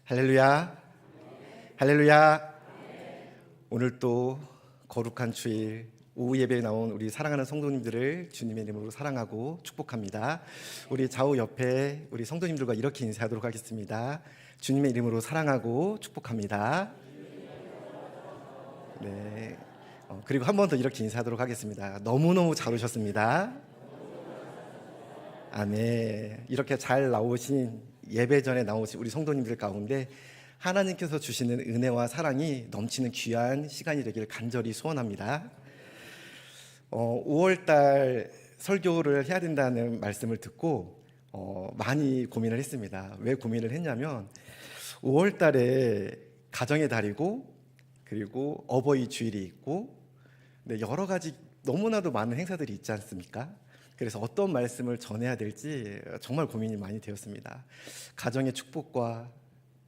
할렐루야, 할렐루야. 오늘 또 거룩한 주일 오후 예배에 나온 우리 사랑하는 성도님들을 주님의 이름으로 사랑하고 축복합니다. 우리 좌우 옆에 우리 성도님들과 이렇게 인사하도록 하겠습니다. 주님의 이름으로 사랑하고 축복합니다. 네. 그리고 한 번 더 이렇게 인사하도록 하겠습니다. 너무너무 잘 오셨습니다. 아멘. 이렇게 잘 나오신 예배 전에 나오신 우리 성도님들 가운데 하나님께서 주시는 은혜와 사랑이 넘치는 귀한 시간이 되기를 간절히 소원합니다. 5월달 설교를 해야 된다는 말씀을 듣고 많이 고민을 했습니다. 왜 고민을 했냐면 5월달에 가정의 달이고 그리고 어버이 주일이 있고 여러 가지 너무나도 많은 행사들이 있지 않습니까? 그래서 어떤 말씀을 전해야 될지 정말 고민이 많이 되었습니다. 가정의 축복과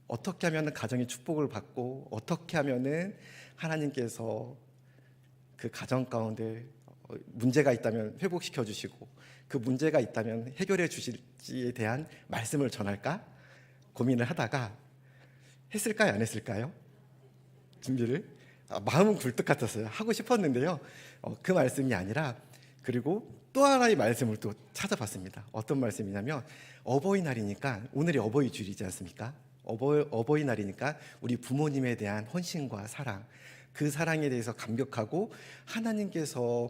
어떻게 하면 가정의 축복을 받고 어떻게 하면 하나님께서 그 가정 가운데 문제가 있다면 회복시켜 주시고 그 문제가 있다면 해결해 주실지에 대한 말씀을 전할까 고민을 하다가 했을까요? 안 했을까요? 준비를? 마음은 굴뚝 같았어요. 하고 싶었는데요. 그 말씀이 아니라 그리고 또 하나의 말씀을 또 찾아봤습니다. 어떤 말씀이냐면 어버이날이니까 오늘이 어버이 주일이지 않습니까? 어버이날이니까 우리 부모님에 대한 헌신과 사랑, 그 사랑에 대해서 감격하고 하나님께서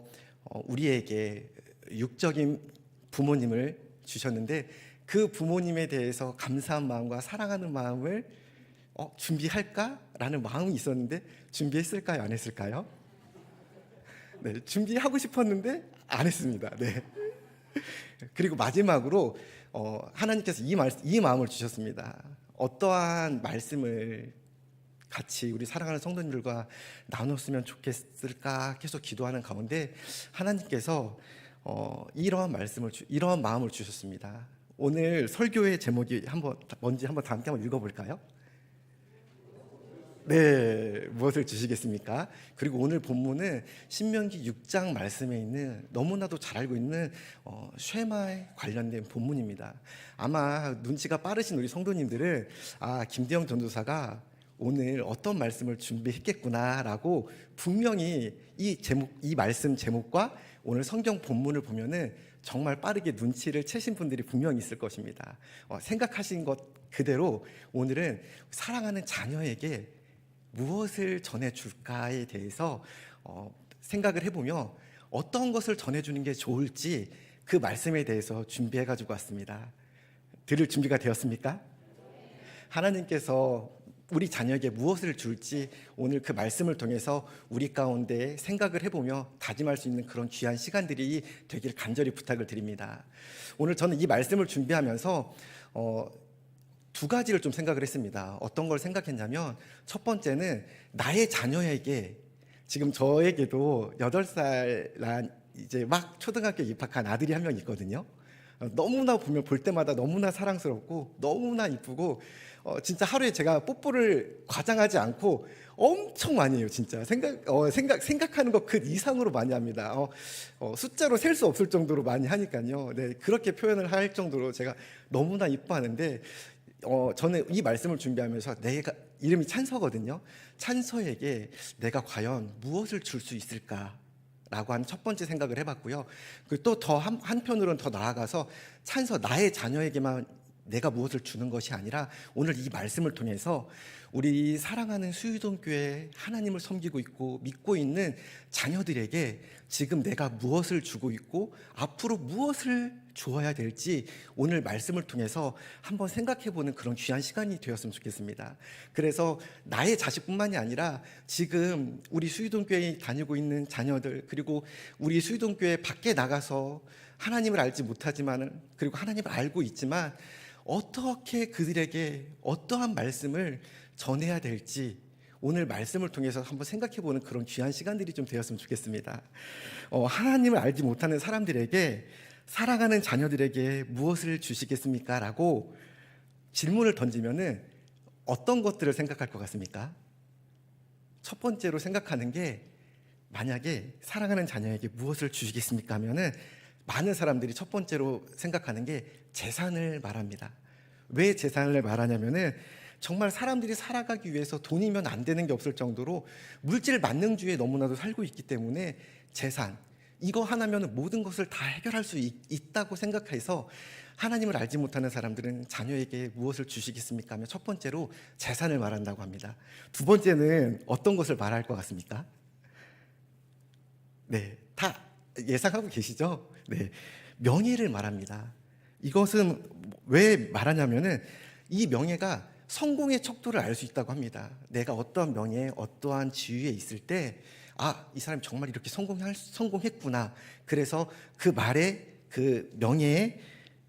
우리에게 육적인 부모님을 주셨는데 그 부모님에 대해서 감사한 마음과 사랑하는 마음을 준비할까라는 마음이 있었는데 준비했을까요? 안 했을까요? 네, 준비하고 싶었는데 안 했습니다. 네. 그리고 마지막으로 하나님께서 이 마음을 주셨습니다. 어떠한 말씀을 같이 우리 사랑하는 성도님들과 나눴으면 좋겠을까 계속 기도하는 가운데 하나님께서 이러한 마음을 주셨습니다. 오늘 설교의 제목이 뭔지 한번 다 함께 읽어볼까요? 네, 무엇을 주시겠습니까? 그리고 오늘 본문은 신명기 6장 말씀에 있는 너무나도 잘 알고 있는 쉐마에 관련된 본문입니다. 아마 눈치가 빠르신 우리 성도님들은 김대영 전도사가 오늘 어떤 말씀을 준비했겠구나라고 분명히 이 말씀 제목과 오늘 성경 본문을 보면은 정말 빠르게 눈치를 채신 분들이 분명히 있을 것입니다. 생각하신 것 그대로 오늘은 사랑하는 자녀에게 무엇을 전해줄까에 대해서 생각을 해보며 어떤 것을 전해주는 게 좋을지 그 말씀에 대해서 준비해가지고 왔습니다. 들을 준비가 되었습니까? 하나님께서 우리 자녀에게 무엇을 줄지 오늘 그 말씀을 통해서 우리 가운데 생각을 해보며 다짐할 수 있는 그런 귀한 시간들이 되길 간절히 부탁을 드립니다. 오늘 저는 이 말씀을 준비하면서 두 가지를 좀 생각을 했습니다. 어떤 걸 생각했냐면 첫 번째는 나의 자녀에게 지금 저에게도 8살 난 이제 막 초등학교 입학한 아들이 한 명 있거든요. 너무나 보면 볼 때마다 너무나 사랑스럽고 너무나 이쁘고 진짜 하루에 제가 뽀뽀를 과장하지 않고 엄청 많이 해요. 진짜 생각하는 것 그 이상으로 많이 합니다. 숫자로 셀 수 없을 정도로 많이 하니까요. 네, 그렇게 표현을 할 정도로 제가 너무나 이뻐하는데 저는 이 말씀을 준비하면서 내가 이름이 찬서거든요. 찬서에게 내가 과연 무엇을 줄 수 있을까라고 하는 첫 번째 생각을 해봤고요. 그리고 또 더 한편으로는 더 나아가서 찬서 나의 자녀에게만 내가 무엇을 주는 것이 아니라 오늘 이 말씀을 통해서 우리 사랑하는 수유동교회 하나님을 섬기고 있고 믿고 있는 자녀들에게 지금 내가 무엇을 주고 있고 앞으로 무엇을 주어야 될지 오늘 말씀을 통해서 한번 생각해보는 그런 귀한 시간이 되었으면 좋겠습니다. 그래서 나의 자식뿐만이 아니라 지금 우리 수유동교회에 다니고 있는 자녀들 그리고 우리 수유동교회 밖에 나가서 하나님을 알지 못하지만 그리고 하나님을 알고 있지만 어떻게 그들에게 어떠한 말씀을 전해야 될지 오늘 말씀을 통해서 한번 생각해보는 그런 귀한 시간들이 좀 되었으면 좋겠습니다. 하나님을 알지 못하는 사람들에게 사랑하는 자녀들에게 무엇을 주시겠습니까? 라고 질문을 던지면은 어떤 것들을 생각할 것 같습니까? 첫 번째로 생각하는 게 만약에 사랑하는 자녀에게 무엇을 주시겠습니까? 하면은 많은 사람들이 첫 번째로 생각하는 게 재산을 말합니다. 왜 재산을 말하냐면은 정말 사람들이 살아가기 위해서 돈이면 안 되는 게 없을 정도로 물질 만능주의에 너무나도 살고 있기 때문에 재산, 이거 하나면 모든 것을 다 해결할 수 있다고 생각해서 하나님을 알지 못하는 사람들은 자녀에게 무엇을 주시겠습니까 하면 첫 번째로 재산을 말한다고 합니다. 두 번째는 어떤 것을 말할 것 같습니까? 네, 다 예상하고 계시죠? 네, 명예를 말합니다. 이것은 왜 말하냐면은 이 명예가 성공의 척도를 알 수 있다고 합니다. 내가 어떠한 명예, 어떠한 지위에 있을 때, 이 사람이 정말 이렇게 성공했구나. 그래서 그 말에 그 명예에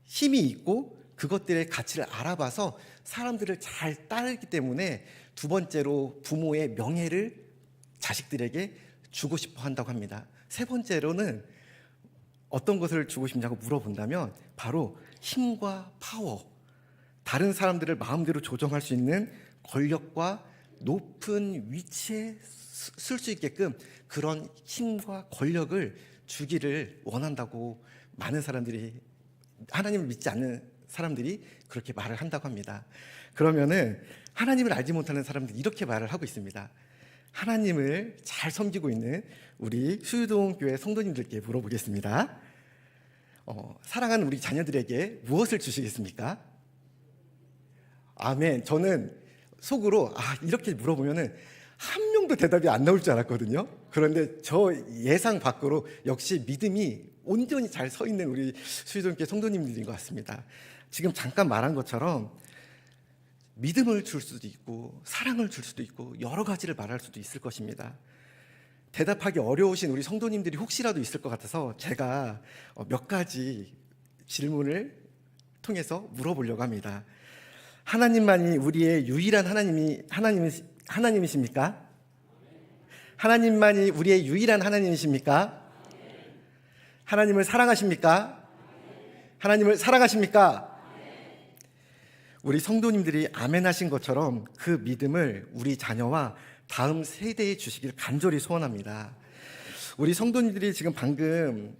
힘이 있고 그것들의 가치를 알아봐서 사람들을 잘 따르기 때문에 두 번째로 부모의 명예를 자식들에게 주고 싶어 한다고 합니다. 세 번째로는 어떤 것을 주고 싶냐고 물어본다면 바로 힘과 파워, 다른 사람들을 마음대로 조정할 수 있는 권력과 높은 위치에 쓸 수 있게끔 그런 힘과 권력을 주기를 원한다고 많은 사람들이, 하나님을 믿지 않는 사람들이 그렇게 말을 한다고 합니다. 그러면은 하나님을 알지 못하는 사람들이 이렇게 말을 하고 있습니다. 하나님을 잘 섬기고 있는 우리 수유동 교회 성도님들께 물어보겠습니다. 사랑하는 우리 자녀들에게 무엇을 주시겠습니까? 아멘. 저는 속으로 이렇게 물어보면은 한 명도 대답이 안 나올 줄 알았거든요. 그런데 저 예상 밖으로 역시 믿음이 온전히 잘 서 있는 우리 수유동교회 성도님들인 것 같습니다. 지금 잠깐 말한 것처럼 믿음을 줄 수도 있고 사랑을 줄 수도 있고 여러 가지를 말할 수도 있을 것입니다. 대답하기 어려우신 우리 성도님들이 혹시라도 있을 것 같아서 제가 몇 가지 질문을 통해서 물어보려고 합니다. 하나님만이 우리의 유일한 하나님이십니까? 하나님만이 우리의 유일한 하나님이십니까? 하나님을 사랑하십니까? 하나님을 사랑하십니까? 우리 성도님들이 아멘 하신 것처럼 그 믿음을 우리 자녀와 다음 세대에 주시길 간절히 소원합니다. 우리 성도님들이 지금 방금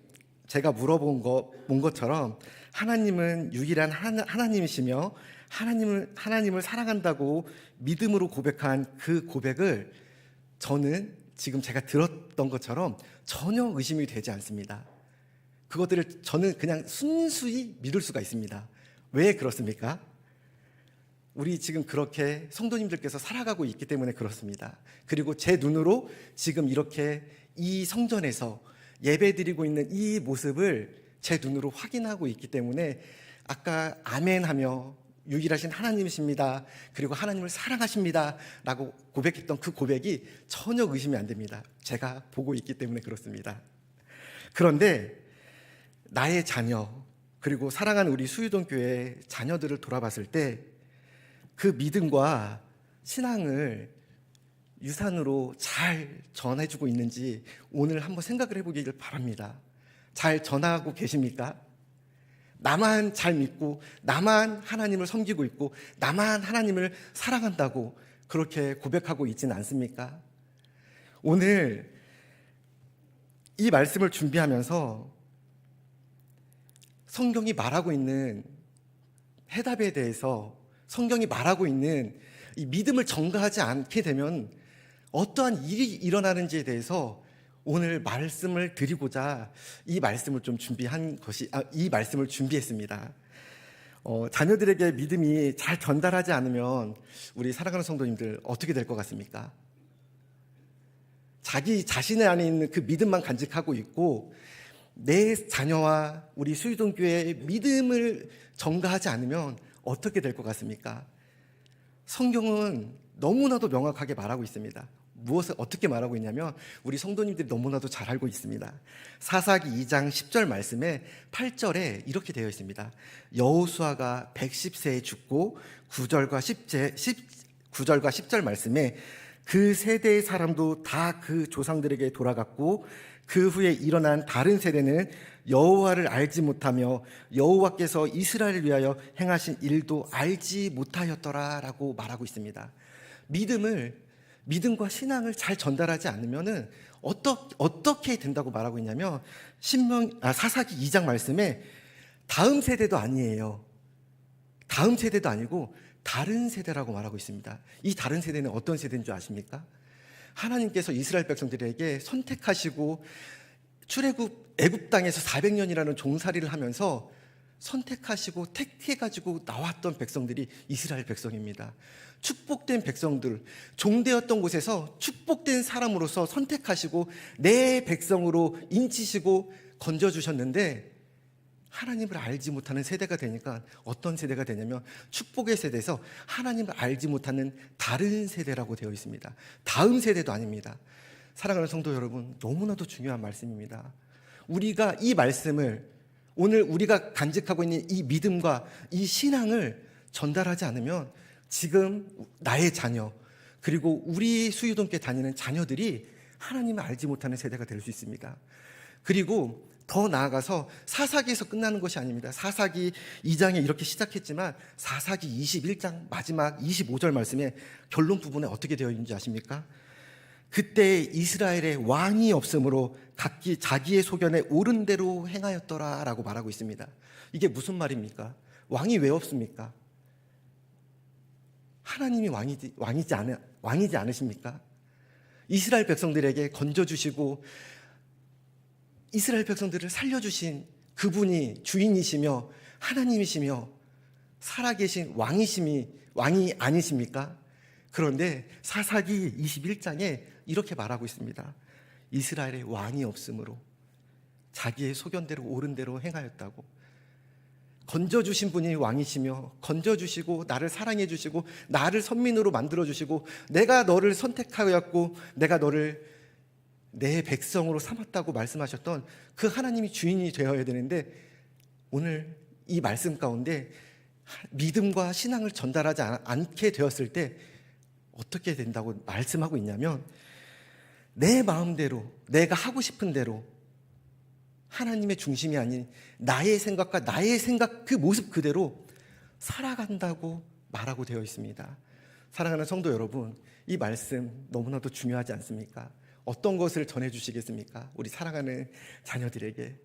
제가 물어본 것처럼 하나님은 유일한 하나님이시며 하나님을 사랑한다고 믿음으로 고백한 그 고백을 저는 지금 제가 들었던 것처럼 전혀 의심이 되지 않습니다. 그것들을 저는 그냥 순수히 믿을 수가 있습니다. 왜 그렇습니까? 우리 지금 그렇게 성도님들께서 살아가고 있기 때문에 그렇습니다. 그리고 제 눈으로 지금 이렇게 이 성전에서 예배드리고 있는 이 모습을 제 눈으로 확인하고 있기 때문에 아까 아멘하며 유일하신 하나님이십니다. 그리고 하나님을 사랑하십니다. 라고 고백했던 그 고백이 전혀 의심이 안 됩니다. 제가 보고 있기 때문에 그렇습니다. 그런데 나의 자녀, 그리고 사랑하는 우리 수유동 교회 자녀들을 돌아봤을 때 그 믿음과 신앙을 유산으로 잘 전해주고 있는지 오늘 한번 생각을 해보기를 바랍니다. 잘 전하고 계십니까? 나만 잘 믿고 나만 하나님을 섬기고 있고 나만 하나님을 사랑한다고 그렇게 고백하고 있지는 않습니까? 오늘 이 말씀을 준비하면서 성경이 말하고 있는 해답에 대해서, 성경이 말하고 있는 이 믿음을 전가하지 않게 되면 어떠한 일이 일어나는지에 대해서 오늘 말씀을 드리고자 이 말씀을 이 말씀을 준비했습니다. 자녀들에게 믿음이 잘 전달하지 않으면 우리 사랑하는 성도님들 어떻게 될 것 같습니까? 자기 자신의 안에 있는 그 믿음만 간직하고 있고 내 자녀와 우리 수유동 교회의 믿음을 전가하지 않으면 어떻게 될 것 같습니까? 성경은 너무나도 명확하게 말하고 있습니다. 무엇을 어떻게 말하고 있냐면 우리 성도님들이 너무나도 잘 알고 있습니다. 사사기 2장 10절 말씀에 8절에 이렇게 되어 있습니다. 여호수아가 110세에 죽고 9절과 10절 말씀에 그 세대의 사람도 다 그 조상들에게 돌아갔고 그 후에 일어난 다른 세대는 여호와를 알지 못하며 여호와께서 이스라엘을 위하여 행하신 일도 알지 못하였더라라고 말하고 있습니다. 믿음과 신앙을 잘 전달하지 않으면은 어떻게 된다고 말하고 있냐면 사사기 2장 말씀에 다음 세대도 아니에요. 다음 세대도 아니고 다른 세대라고 말하고 있습니다. 이 다른 세대는 어떤 세대인 줄 아십니까? 하나님께서 이스라엘 백성들에게 선택하시고 출애굽 애굽 땅에서 400년이라는 종살이를 하면서 선택하시고 택해가지고 나왔던 백성들이 이스라엘 백성입니다. 축복된 백성들, 종되었던 곳에서 축복된 사람으로서 선택하시고 내 백성으로 인치시고 건져주셨는데, 하나님을 알지 못하는 세대가 되니까 어떤 세대가 되냐면 축복의 세대에서 하나님을 알지 못하는 다른 세대라고 되어 있습니다. 다음 세대도 아닙니다. 사랑하는 성도 여러분, 너무나도 중요한 말씀입니다. 우리가 이 말씀을, 오늘 우리가 간직하고 있는 이 믿음과 이 신앙을 전달하지 않으면 지금 나의 자녀, 그리고 우리 수유동교회 다니는 자녀들이 하나님을 알지 못하는 세대가 될 수 있습니다. 그리고 더 나아가서 사사기에서 끝나는 것이 아닙니다. 사사기 2장에 이렇게 시작했지만 사사기 21장 마지막 25절 말씀에 결론 부분에 어떻게 되어 있는지 아십니까? 그때 이스라엘의 왕이 없으므로 각기 자기의 소견에 옳은 대로 행하였더라 라고 말하고 있습니다. 이게 무슨 말입니까? 왕이 왜 없습니까? 하나님이 왕이지 않으십니까? 이스라엘 백성들에게 건져주시고 이스라엘 백성들을 살려주신 그분이 주인이시며 하나님이시며 살아계신 왕이 아니십니까? 그런데 사사기 21장에 이렇게 말하고 있습니다. 이스라엘의 왕이 없으므로 자기의 소견대로 옳은 대로 행하였다고. 건져주신 분이 왕이시며 건져주시고 나를 사랑해 주시고 나를 선민으로 만들어주시고 내가 너를 선택하였고 내가 너를 내 백성으로 삼았다고 말씀하셨던 그 하나님이 주인이 되어야 되는데, 오늘 이 말씀 가운데 믿음과 신앙을 전달하지 않게 되었을 때 어떻게 된다고 말씀하고 있냐면, 내 마음대로 내가 하고 싶은 대로 하나님의 중심이 아닌 나의 생각과 나의 생각 그 모습 그대로 살아간다고 말하고 되어 있습니다. 사랑하는 성도 여러분, 이 말씀 너무나도 중요하지 않습니까? 어떤 것을 전해주시겠습니까? 우리 사랑하는 자녀들에게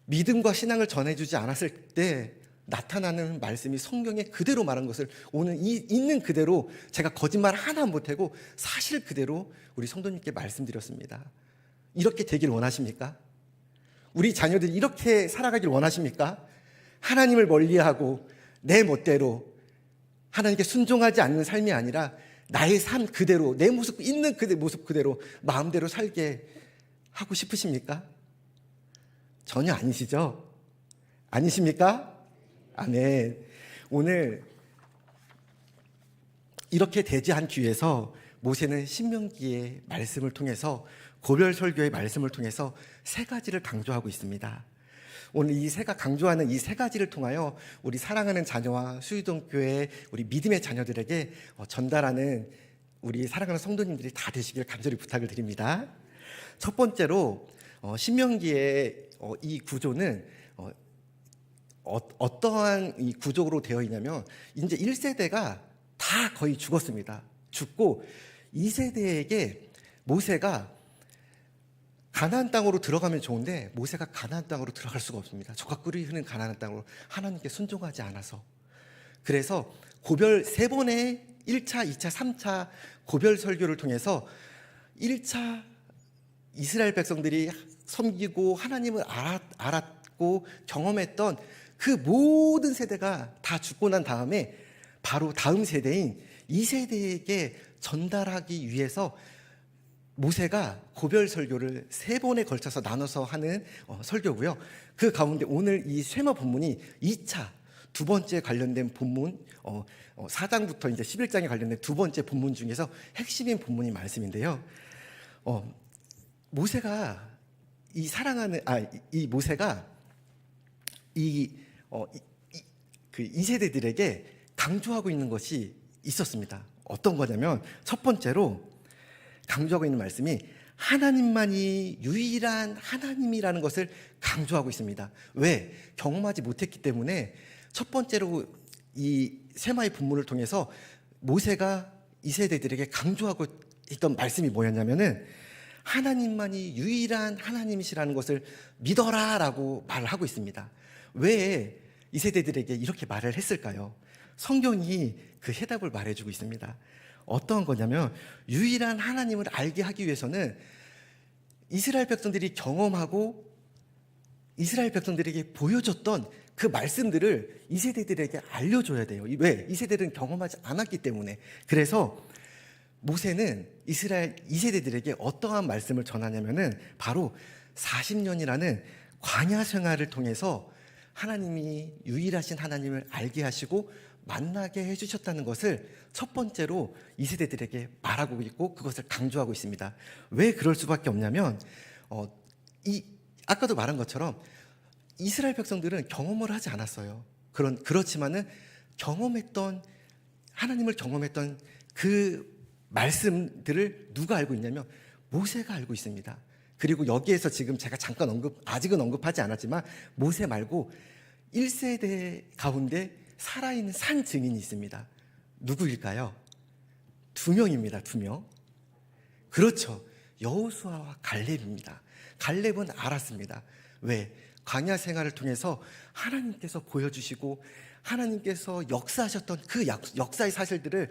믿음과 신앙을 전해주지 않았을 때 나타나는 말씀이 성경에 그대로 말한 것을 오늘 있는 그대로 제가 거짓말 하나 못하고 사실 그대로 우리 성도님께 말씀드렸습니다. 이렇게 되길 원하십니까? 우리 자녀들이 이렇게 살아가길 원하십니까? 하나님을 멀리하고 내 멋대로 하나님께 순종하지 않는 삶이 아니라 나의 삶 그대로, 내 모습 있는 그 모습 그대로 마음대로 살게 하고 싶으십니까? 전혀 아니시죠? 아니십니까? 아멘. 오늘 이렇게 되지 않기 위해서 모세는 신명기의 말씀을 통해서, 고별 설교의 말씀을 통해서 세 가지를 강조하고 있습니다. 오늘 이 강조하는 이 세 가지를 통하여 우리 사랑하는 자녀와 수유동교회 우리 믿음의 자녀들에게 전달하는 우리 사랑하는 성도님들이 다 되시길 간절히 부탁을 드립니다. 첫 번째로 신명기의 이 구조는 어떠한 이 구조로 되어 있냐면, 이제 1세대가 다 거의 죽었습니다. 죽고 2세대에게 모세가 가나안 땅으로 들어가면 좋은데 모세가 가나안 땅으로 들어갈 수가 없습니다. 젖과 꿀이 흐르는 가나안 땅으로 하나님께 순종하지 않아서. 그래서 고별 세 번의 1차, 2차, 3차 고별 설교를 통해서 1차 이스라엘 백성들이 섬기고 하나님을 알았고 경험했던 그 모든 세대가 다 죽고 난 다음에 바로 다음 세대인 2세대에게 전달하기 위해서 모세가 고별 설교를 세 번에 걸쳐서 나눠서 하는 설교고요. 그 가운데 오늘 이 쉐마 본문이 2차 두 번째 관련된 본문, 4장부터 이제 11장에 관련된 두 번째 본문 중에서 핵심인 본문이 말씀인데요. 모세가 그 2세대들에게 강조하고 있는 것이 있었습니다. 어떤 거냐면, 첫 번째로 강조하고 있는 말씀이 하나님만이 유일한 하나님이라는 것을 강조하고 있습니다. 왜? 경험하지 못했기 때문에. 첫 번째로 이 쉐마의 본문을 통해서 모세가 2세대들에게 강조하고 있던 말씀이 뭐였냐면은 하나님만이 유일한 하나님이시라는 것을 믿어라 라고 말을 하고 있습니다. 왜 2세대들에게 이렇게 말을 했을까요? 성경이 그 해답을 말해주고 있습니다. 어떤 거냐면 유일한 하나님을 알게 하기 위해서는 이스라엘 백성들이 경험하고 이스라엘 백성들에게 보여줬던 그 말씀들을 이 세대들에게 알려줘야 돼요. 왜? 이 세대들은 경험하지 않았기 때문에. 그래서 모세는 이스라엘 2세대들에게 어떠한 말씀을 전하냐면은 바로 40년이라는 광야 생활을 통해서 하나님이 유일하신 하나님을 알게 하시고 만나게 해주셨다는 것을 첫 번째로 2세대들에게 말하고 있고 그것을 강조하고 있습니다. 왜 그럴 수밖에 없냐면 아까도 말한 것처럼 이스라엘 백성들은 경험을 하지 않았어요. 그렇지만은 하나님을 경험했던 그 말씀들을 누가 알고 있냐면 모세가 알고 있습니다. 그리고 여기에서 지금 제가 잠깐 아직은 언급하지 않았지만 모세 말고 1세대 가운데 살아있는 산 증인이 있습니다. 누구일까요? 2명입니다. 2명. 그렇죠. 여호수아와 갈렙입니다. 갈렙은 알았습니다. 왜? 광야 생활을 통해서 하나님께서 보여주시고 하나님께서 역사하셨던 그 역사의 사실들을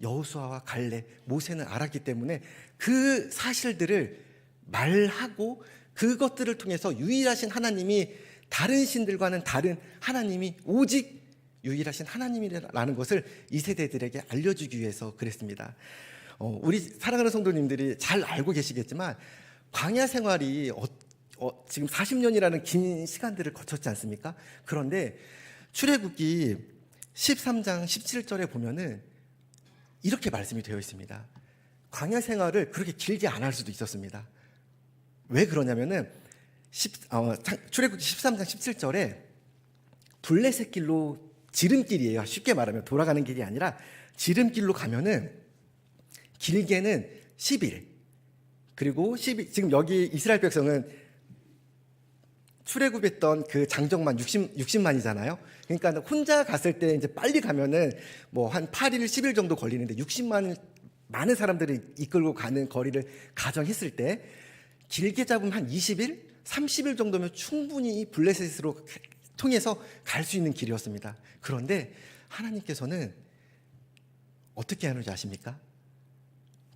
여호수아와 갈렙, 모세는 알았기 때문에 그 사실들을 말하고 그것들을 통해서 유일하신 하나님이 다른 신들과는 다른 하나님이 오직 유일하신 하나님이라는 것을 이 세대들에게 알려주기 위해서 그랬습니다. 우리 사랑하는 성도님들이 잘 알고 계시겠지만 광야 생활이 지금 40년이라는 긴 시간들을 거쳤지 않습니까? 그런데 출애굽기 13장 17절에 보면은 이렇게 말씀이 되어 있습니다. 광야 생활을 그렇게 길게 안 할 수도 있었습니다. 왜 그러냐면은 출애굽기 13장 17절에 블레셋 길로 지름길이에요. 쉽게 말하면 돌아가는 길이 아니라 지름길로 가면은 길게는 10일 그리고 지금 여기 이스라엘 백성은 출애굽했던 그 장정만 60만이잖아요. 그러니까 혼자 갔을 때 이제 빨리 가면은 뭐 한 8일, 10일 정도 걸리는데 60만 많은 사람들이 이끌고 가는 거리를 가정했을 때 길게 잡으면 한 20일, 30일 정도면 충분히 블레셋으로 통해서 갈 수 있는 길이었습니다. 그런데 하나님께서는 어떻게 하는지 아십니까?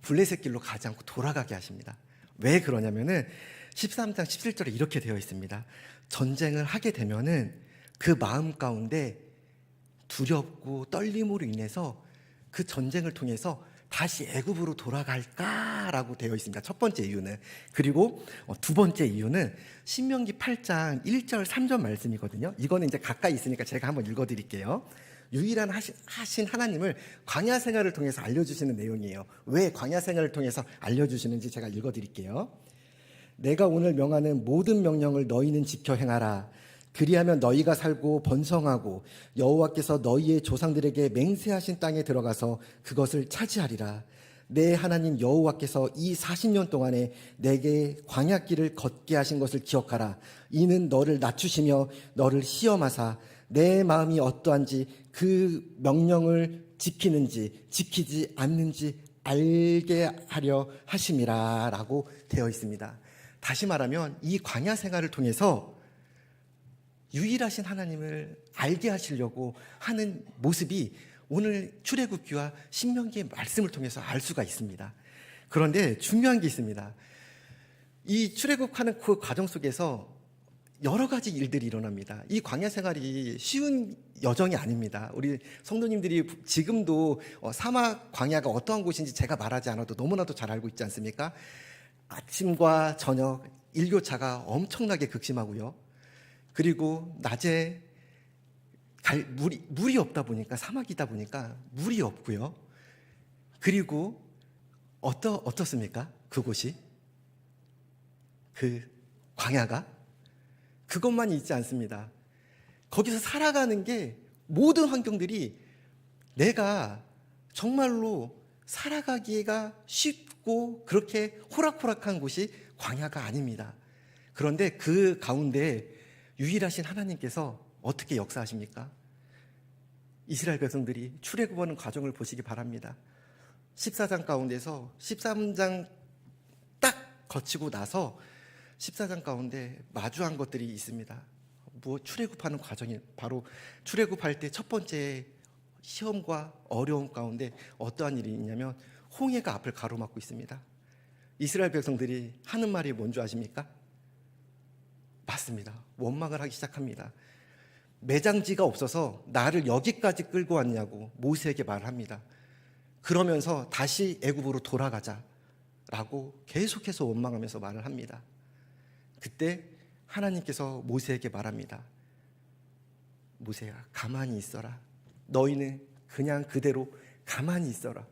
블레셋 길로 가지 않고 돌아가게 하십니다. 왜 그러냐면은 13장 17절에 이렇게 되어 있습니다. 전쟁을 하게 되면은 그 마음 가운데 두렵고 떨림으로 인해서 그 전쟁을 통해서 다시 애굽으로 돌아갈까라고 되어 있습니다. 첫 번째 이유는. 그리고 두 번째 이유는 신명기 8장 1절 3절 말씀이거든요. 이거는 이제 가까이 있으니까 제가 한번 읽어드릴게요. 유일한 하신 하나님을 광야 생활을 통해서 알려주시는 내용이에요. 왜 광야 생활을 통해서 알려주시는지 제가 읽어드릴게요. 내가 오늘 명하는 모든 명령을 너희는 지켜 행하라. 그리하면 너희가 살고 번성하고 여호와께서 너희의 조상들에게 맹세하신 땅에 들어가서 그것을 차지하리라. 내 하나님 여호와께서 이 40년 동안에 내게 광야길을 걷게 하신 것을 기억하라. 이는 너를 낮추시며 너를 시험하사 내 마음이 어떠한지 그 명령을 지키는지 지키지 않는지 알게 하려 하심이라 라고 되어 있습니다. 다시 말하면 이 광야 생활을 통해서 유일하신 하나님을 알게 하시려고 하는 모습이 오늘 출애굽기와 신명기의 말씀을 통해서 알 수가 있습니다. 그런데 중요한 게 있습니다. 이 출애굽하는 그 과정 속에서 여러 가지 일들이 일어납니다. 이 광야 생활이 쉬운 여정이 아닙니다. 우리 성도님들이 지금도 사막 광야가 어떠한 곳인지 제가 말하지 않아도 너무나도 잘 알고 있지 않습니까? 아침과 저녁 일교차가 엄청나게 극심하고요. 그리고 낮에 물이 없다 보니까 사막이다 보니까 물이 없고요. 그리고 어떻습니까? 그곳이 그 광야가 그것만 있지 않습니다. 거기서 살아가는 게 모든 환경들이 내가 정말로 살아가기가 쉽고 그렇게 호락호락한 곳이 광야가 아닙니다. 그런데 그 가운데 유일하신 하나님께서 어떻게 역사하십니까? 이스라엘 백성들이 출애굽하는 과정을 보시기 바랍니다. 14장 가운데서 13장 딱 거치고 나서 14장 가운데 마주한 것들이 있습니다. 출애굽하는 과정이 바로 출애굽할 때 첫 번째 시험과 어려움 가운데 어떠한 일이 있냐면 홍해가 앞을 가로막고 있습니다. 이스라엘 백성들이 하는 말이 뭔지 아십니까? 맞습니다. 원망을 하기 시작합니다. 매장지가 없어서 나를 여기까지 끌고 왔냐고 모세에게 말합니다. 그러면서 다시 애굽으로 돌아가자라고 계속해서 원망하면서 말을 합니다. 그때 하나님께서 모세에게 말합니다. 모세야, 가만히 있어라. 너희는 그냥 그대로 가만히 있어라.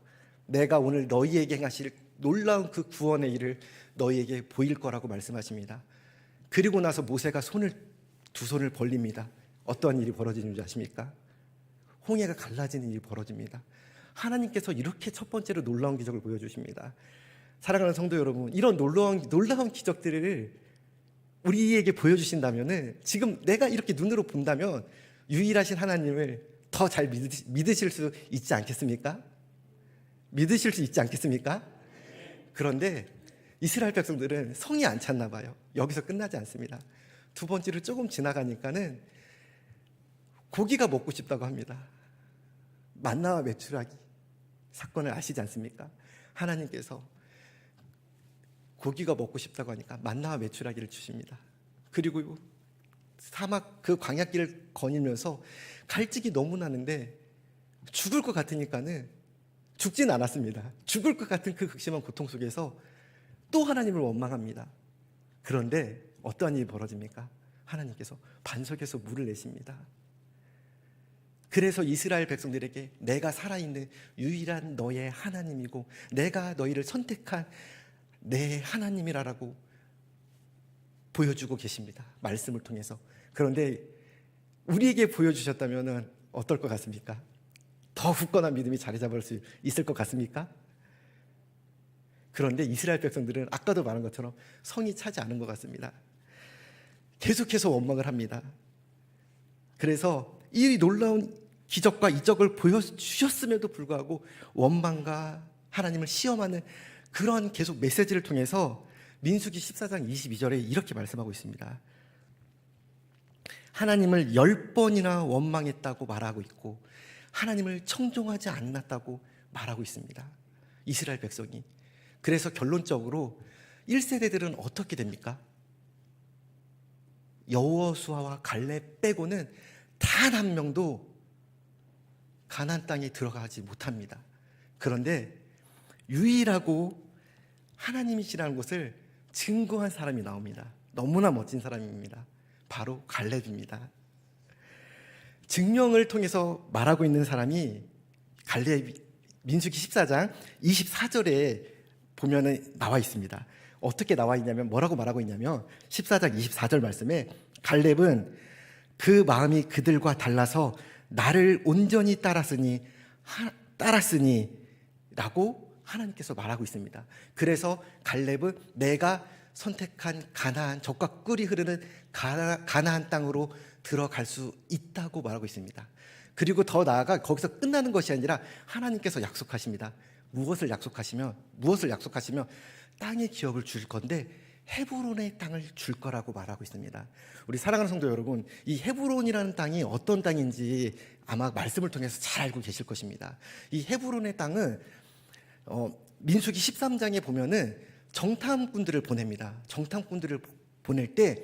내가 오늘 너희에게 행하실 놀라운 그 구원의 일을 너희에게 보일 거라고 말씀하십니다. 그리고 나서 모세가 두 손을 벌립니다. 어떠한 일이 벌어지는 줄 아십니까? 홍해가 갈라지는 일이 벌어집니다. 하나님께서 이렇게 첫 번째로 놀라운 기적을 보여주십니다. 사랑하는 성도 여러분, 이런 놀라운 기적들을 우리에게 보여주신다면, 지금 내가 이렇게 눈으로 본다면 유일하신 하나님을 더 잘 믿으실 수 있지 않겠습니까? 믿으실 수 있지 않겠습니까? 그런데 이스라엘 백성들은 성이 안 찼나 봐요. 여기서 끝나지 않습니다. 두 번째로 조금 지나가니까는 고기가 먹고 싶다고 합니다. 만나와 메추라기 사건을 아시지 않습니까? 하나님께서 고기가 먹고 싶다고 하니까 만나와 메추라기를 주십니다. 그리고 사막 그 광야길을 거니면서 갈증이 너무 나는데 죽을 것 같으니까는 죽진 않았습니다. 죽을 것 같은 그 극심한 고통 속에서 또 하나님을 원망합니다. 그런데 어떠한 일이 벌어집니까? 하나님께서 반석에서 물을 내십니다. 그래서 이스라엘 백성들에게 내가 살아있는 유일한 너의 하나님이고 내가 너희를 선택한 내 하나님이라고 보여주고 계십니다. 말씀을 통해서. 그런데 우리에게 보여주셨다면 어떨 것 같습니까? 더 굳건한 믿음이 자리 잡을 수 있을 것 같습니까? 그런데 이스라엘 백성들은 아까도 말한 것처럼 성이 차지 않은 것 같습니다. 계속해서 원망을 합니다. 그래서 이 놀라운 기적과 이적을 보여주셨음에도 불구하고 원망과 하나님을 시험하는 그런 계속 메시지를 통해서 민수기 14장 22절에 이렇게 말씀하고 있습니다. 하나님을 10번이나 원망했다고 말하고 있고 하나님을 청종하지 않았다고 말하고 있습니다. 이스라엘 백성이. 그래서 결론적으로 1세대들은 어떻게 됩니까? 여호수아와 갈렙 빼고는 단 한 명도 가나안 땅에 들어가지 못합니다. 그런데 유일하고 하나님이시라는 것을 증거한 사람이 나옵니다. 너무나 멋진 사람입니다. 바로 갈렙입니다. 증명을 통해서 말하고 있는 사람이 갈렙, 민수기 14장 24절에 보면은 나와 있습니다. 어떻게 나와 있냐면 뭐라고 말하고 있냐면 14장 24절 말씀에 갈렙은 그 마음이 그들과 달라서 나를 온전히 따랐으니 라고 하나님께서 말하고 있습니다. 그래서 갈렙은 내가 선택한 가나안, 젖과 꿀이 흐르는 가나안 땅으로 들어갈 수 있다고 말하고 있습니다. 그리고 더 나아가 거기서 끝나는 것이 아니라 하나님께서 약속하십니다. 무엇을 약속하시면 땅의 기업을 줄 건데 헤브론의 땅을 줄 거라고 말하고 있습니다. 우리 사랑하는 성도 여러분, 이 헤브론이라는 땅이 어떤 땅인지 아마 말씀을 통해서 잘 알고 계실 것입니다. 이 헤브론의 땅은 민수기 13장에 보면은 정탐꾼들을 보냅니다. 정탐꾼들을 보낼 때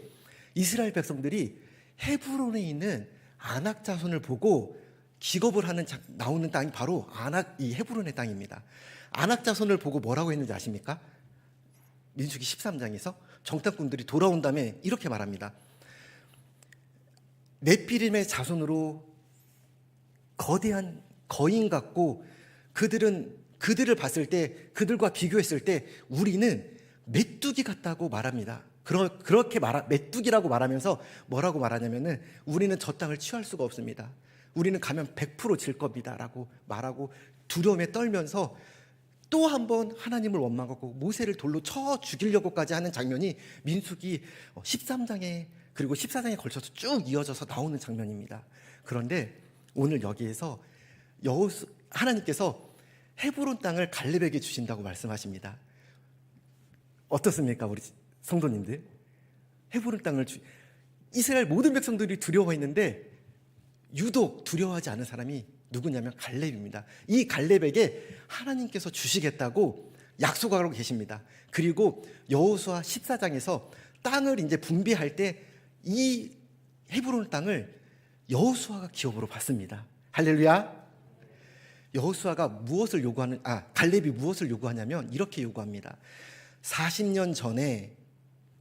이스라엘 백성들이 헤브론에 있는 아낙 자손을 보고 기겁을 하는 나오는 땅이 바로 이 헤브론의 땅입니다. 아낙 자손을 보고 뭐라고 했는지 아십니까? 민수기 13장에서 정탐꾼들이 돌아온 다음에 이렇게 말합니다. 네피림의 자손으로 거대한 거인 같고 그들을 봤을 때 그들과 비교했을 때 우리는 메뚜기 같다고 말합니다. 그렇게 메뚜기라고 말하면서 뭐라고 말하냐면은 우리는 저 땅을 취할 수가 없습니다. 우리는 가면 100% 질 겁니다라고 말하고 두려움에 떨면서 또 한 번 하나님을 원망하고 모세를 돌로 쳐 죽이려고까지 하는 장면이 민수기 13장에 그리고 14장에 걸쳐서 쭉 이어져서 나오는 장면입니다. 그런데 오늘 여기에서 하나님께서 헤브론 땅을 갈렙에게 주신다고 말씀하십니다. 어떻습니까, 우리 성도님들? 헤브론 땅을 이스라엘 모든 백성들이 두려워했는데 유독 두려워하지 않은 사람이 누구냐면 갈렙입니다. 이 갈렙에게 하나님께서 주시겠다고 약속하고 계십니다. 그리고 여호수아 14장에서 땅을 이제 분배할 때 이 헤브론 땅을 여호수아가 기업으로 받습니다. 할렐루야. 여호수아가 무엇을 요구하는 갈렙이 무엇을 요구하냐면 이렇게 요구합니다. 40년 전에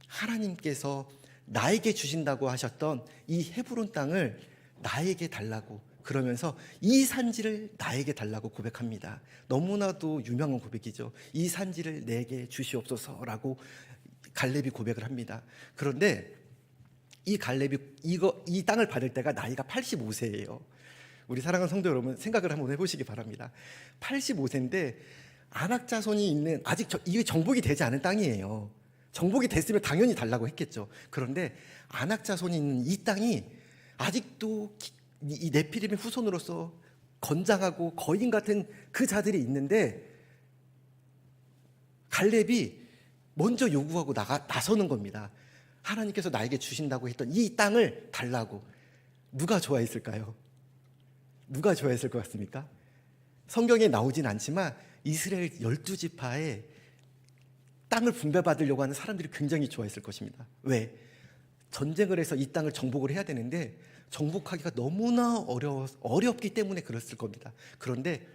하나님께서 나에게 주신다고 하셨던 이 헤브론 땅을 나에게 달라고, 그러면서 이 산지를 나에게 달라고 고백합니다. 너무나도 유명한 고백이죠. 이 산지를 내게 주시옵소서라고 갈렙이 고백을 합니다. 그런데 이 갈렙이 이 땅을 받을 때가 나이가 85세예요. 우리 사랑하는 성도 여러분, 생각을 한번 해보시기 바랍니다. 85세인데 아낙 자손이 있는, 아직 이게 정복이 되지 않은 땅이에요. 정복이 됐으면 당연히 달라고 했겠죠. 그런데 아낙 자손이 있는 이 땅이 아직도 이 네피림의 후손으로서 건장하고 거인 같은 그 자들이 있는데 갈렙이 먼저 요구하고 나서는 겁니다. 하나님께서 나에게 주신다고 했던 이 땅을 달라고. 누가 좋아했을까요? 누가 좋아했을 것 같습니까? 성경에 나오진 않지만 이스라엘 12지파에 땅을 분배받으려고 하는 사람들이 굉장히 좋아했을 것입니다. 왜? 전쟁을 해서 이 땅을 정복을 해야 되는데 정복하기가 너무나 어렵기 때문에 그랬을 겁니다. 그런데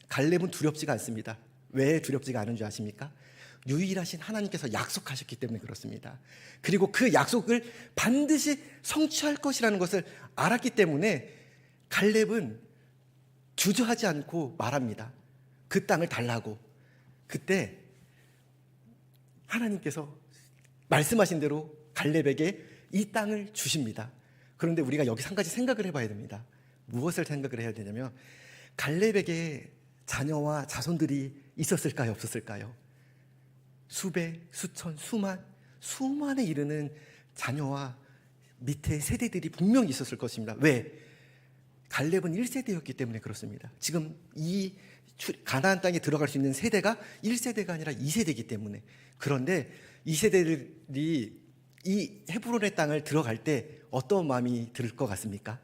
갈렙은 두렵지가 않습니다. 왜 두렵지가 않은 줄 아십니까? 유일하신 하나님께서 약속하셨기 때문에 그렇습니다. 그리고 그 약속을 반드시 성취할 것이라는 것을 알았기 때문에 갈렙은 주저하지 않고 말합니다. 그 땅을 달라고. 그때 하나님께서 말씀하신 대로 갈렙에게 이 땅을 주십니다. 그런데 우리가 여기서 한 가지 생각을 해봐야 됩니다. 무엇을 생각을 해야 되냐면 갈렙에게 자녀와 자손들이 있었을까요? 없었을까요? 수백, 수천, 수만에 이르는 자녀와 밑에 세대들이 분명히 있었을 것입니다. 왜? 갈렙은 1세대였기 때문에 그렇습니다. 지금 이 가나안 땅에 들어갈 수 있는 세대가 1세대가 아니라 2세대이기 때문에. 그런데 이 세대들이 이 헤브론의 땅을 들어갈 때 어떤 마음이 들 것 같습니까?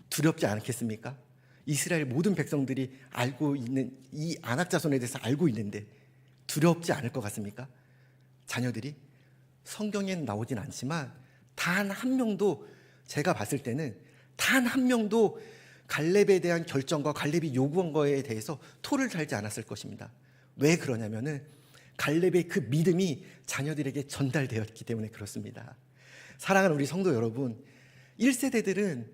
두렵지 않겠습니까? 이스라엘 모든 백성들이 알고 있는 이 아낙 자손에 대해서 알고 있는데 두렵지 않을 것 같습니까? 자녀들이? 성경에는 나오진 않지만 단 한 명도, 제가 봤을 때는 단 한 명도 갈렙에 대한 결정과 갈렙이 요구한 거에 대해서 토를 달지 않았을 것입니다. 왜 그러냐면은 갈렙의 그 믿음이 자녀들에게 전달되었기 때문에 그렇습니다. 사랑하는 우리 성도 여러분, 1세대들은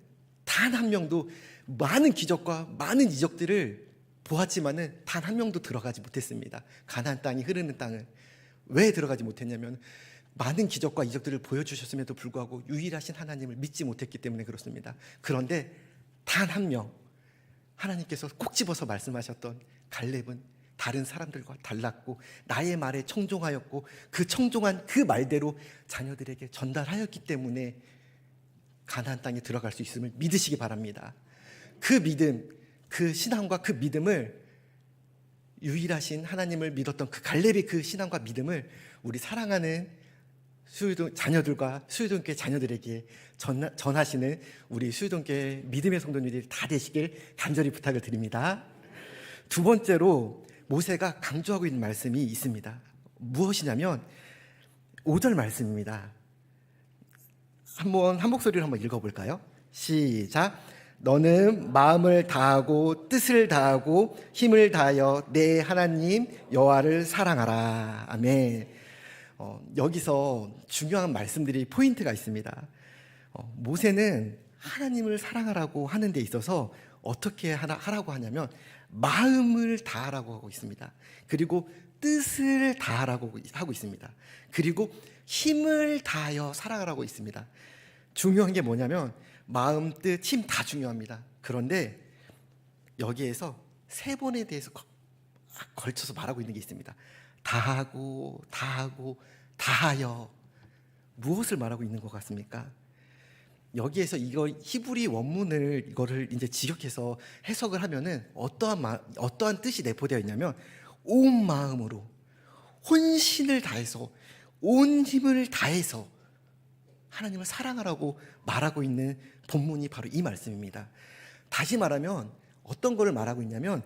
단 한 명도 많은 기적과 많은 이적들을 보았지만은 단 한 명도 들어가지 못했습니다. 가나안 땅이 흐르는 땅을. 왜 들어가지 못했냐면 많은 기적과 이적들을 보여주셨음에도 불구하고 유일하신 하나님을 믿지 못했기 때문에 그렇습니다. 그런데 단 한 명, 하나님께서 콕 집어서 말씀하셨던 갈렙은 다른 사람들과 달랐고 나의 말에 청종하였고 그 청종한 그 말대로 자녀들에게 전달하였기 때문에 가나안 땅에 들어갈 수 있음을 믿으시기 바랍니다. 그 믿음, 그 신앙과 그 믿음을, 유일하신 하나님을 믿었던 그 갈렙의 그 신앙과 믿음을 우리 사랑하는 자녀들과 수유동교회 자녀들에게 전하시는 우리 수유동교회 믿음의 성도님들이 다 되시길 간절히 부탁을 드립니다. 두 번째로 모세가 강조하고 있는 말씀이 있습니다. 무엇이냐면 5절 말씀입니다. 한 목소리로 한번 읽어볼까요? 시작. 너는 마음을 다하고 뜻을 다하고 힘을 다하여 내 하나님 여호와를 사랑하라. 아멘. 여기서 중요한 말씀들이 포인트가 있습니다. 모세는 하나님을 사랑하라고 하는 데 있어서 어떻게 하라고 하냐면 마음을 다하라고 하고 있습니다. 그리고 뜻을 다하라고 하고 있습니다. 그리고 힘을 다하여 사랑하라고 있습니다. 중요한 게 뭐냐면 마음, 뜻, 힘 다 중요합니다. 그런데 여기에서 세 번에 대해서 걸쳐서 말하고 있는 게 있습니다. 다하고 다하여. 무엇을 말하고 있는 것 같습니까? 여기에서 이거 히브리 원문을 이거를 이제 직역해서 해석을 하면은 어떠한 뜻이 내포되어 있냐면 온 마음으로, 혼신을 다해서, 온 힘을 다해서 하나님을 사랑하라고 말하고 있는 본문이 바로 이 말씀입니다. 다시 말하면 어떤 거를 말하고 있냐면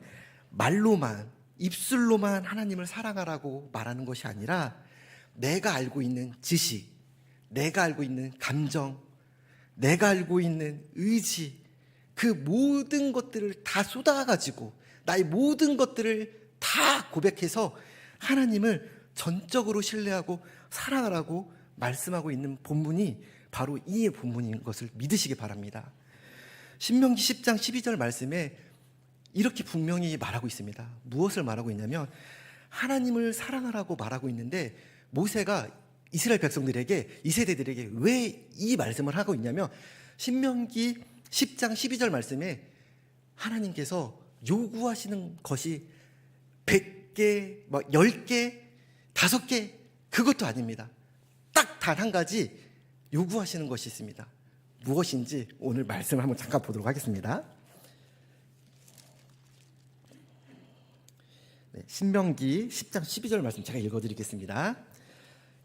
말로만, 입술로만 하나님을 사랑하라고 말하는 것이 아니라 내가 알고 있는 지식, 내가 알고 있는 감정, 내가 알고 있는 의지, 그 모든 것들을 다 쏟아가지고 나의 모든 것들을 다 고백해서 하나님을 전적으로 신뢰하고 사랑하라고 말씀하고 있는 본문이 바로 이 본문인 것을 믿으시기 바랍니다. 신명기 10장 12절 말씀에 이렇게 분명히 말하고 있습니다. 무엇을 말하고 있냐면 하나님을 사랑하라고 말하고 있는데 모세가 이스라엘 백성들에게, 이 세대들에게 왜 이 말씀을 하고 있냐면 신명기 10장 12절 말씀에 하나님께서 요구하시는 것이 100개, 10개, 5개 그것도 아닙니다. 딱 단 한 가지 요구하시는 것이 있습니다. 무엇인지 오늘 말씀을 한번 잠깐 보도록 하겠습니다. 네, 신명기 10장 12절 말씀 제가 읽어드리겠습니다.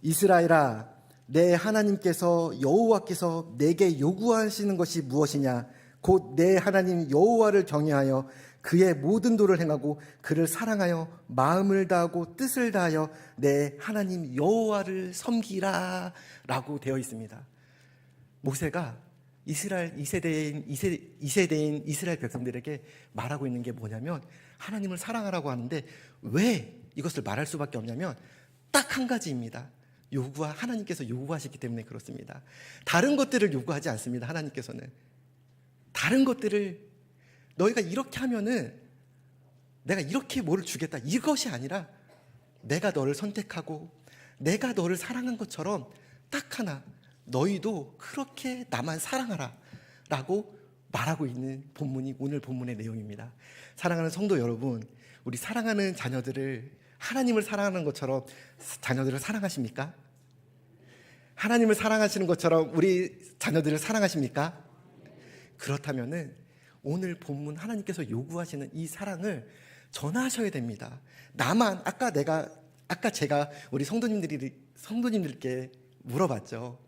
이스라엘아, 내 하나님께서 여호와께서 내게 요구하시는 것이 무엇이냐? 곧 내 하나님 여호와를 경외하여 그의 모든 도를 행하고 그를 사랑하여 마음을 다하고 뜻을 다하여 내 하나님 여호와를 섬기라 라고 되어 있습니다. 모세가 이스라엘 2세대인 이스라엘 백성들에게 말하고 있는 게 뭐냐면 하나님을 사랑하라고 하는데 왜 이것을 말할 수밖에 없냐면 딱 한 가지입니다. 하나님께서 요구하시기 때문에 그렇습니다. 다른 것들을 요구하지 않습니다. 하나님께서는 다른 것들을 너희가 이렇게 하면은 내가 이렇게 뭐를 주겠다 이것이 아니라 내가 너를 선택하고 내가 너를 사랑한 것처럼 딱 하나 너희도 그렇게 나만 사랑하라 라고 말하고 있는 본문이 오늘 본문의 내용입니다. 사랑하는 성도 여러분, 우리 사랑하는 자녀들을 하나님을 사랑하는 것처럼 자녀들을 사랑하십니까? 하나님을 사랑하시는 것처럼 우리 자녀들을 사랑하십니까? 그렇다면은 오늘 본문 하나님께서 요구하시는 이 사랑을 전하셔야 됩니다. 나만 아까 제가 우리 성도님들께 물어봤죠.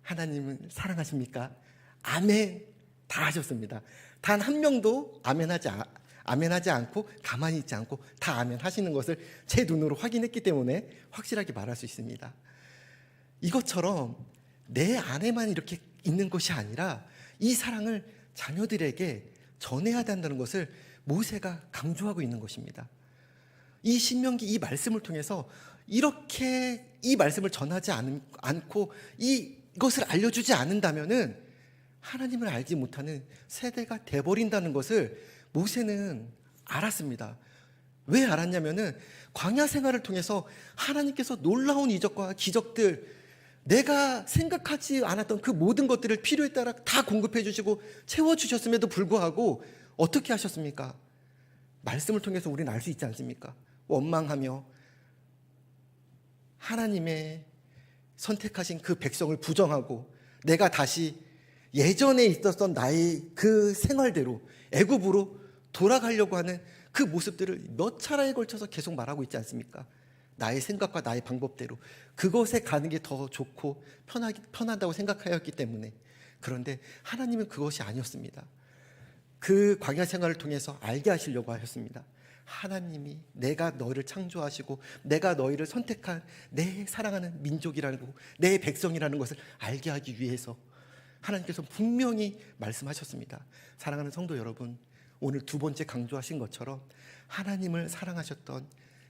하나님을 사랑하십니까? 아멘 다 하셨습니다. 단 한 명도 아멘하지 않고 가만히 있지 않고 다 아멘 하시는 것을 제 눈으로 확인했기 때문에 확실하게 말할 수 있습니다. 이것처럼 내 안에만 이렇게 있는 것이 아니라 이 사랑을 자녀들에게 전해야 된다는 것을 모세가 강조하고 있는 것입니다. 이 신명기 이 말씀을 통해서 이렇게 이 말씀을 전하지 않고 이것을 알려주지 않는다면은 하나님을 알지 못하는 세대가 돼버린다는 것을 모세는 알았습니다. 왜 알았냐면은 광야 생활을 통해서 하나님께서 놀라운 이적과 기적들, 내가 생각하지 않았던 그 모든 것들을 필요에 따라 다 공급해 주시고 채워주셨음에도 불구하고 어떻게 하셨습니까? 말씀을 통해서 우리는 알 수 있지 않습니까? 원망하며 하나님의 선택하신 그 백성을 부정하고 내가 다시 예전에 있었던 나의 그 생활대로 애굽으로 돌아가려고 하는 그 모습들을 몇 차례에 걸쳐서 계속 말하고 있지 않습니까? 나의 생각과 나의 방법대로 그것에 가는 게 더 좋고 편하다고 생각하였기 때문에. 그런데 하나님은 그것이 아니었습니다. 그 광야 생활을 통해서 알게 하시려고 하셨습니다. 하나님이 내가 너를 창조하시고 내가 너희를 선택한 내 사랑하는 민족이라고 내 백성이라는 것을 알게 하기 위해서 하나님께서 분명히 말씀하셨습니다. 사랑하는 성도 여러분, 오늘 두 번째 강조하신 것처럼 하나님을 사랑하셨던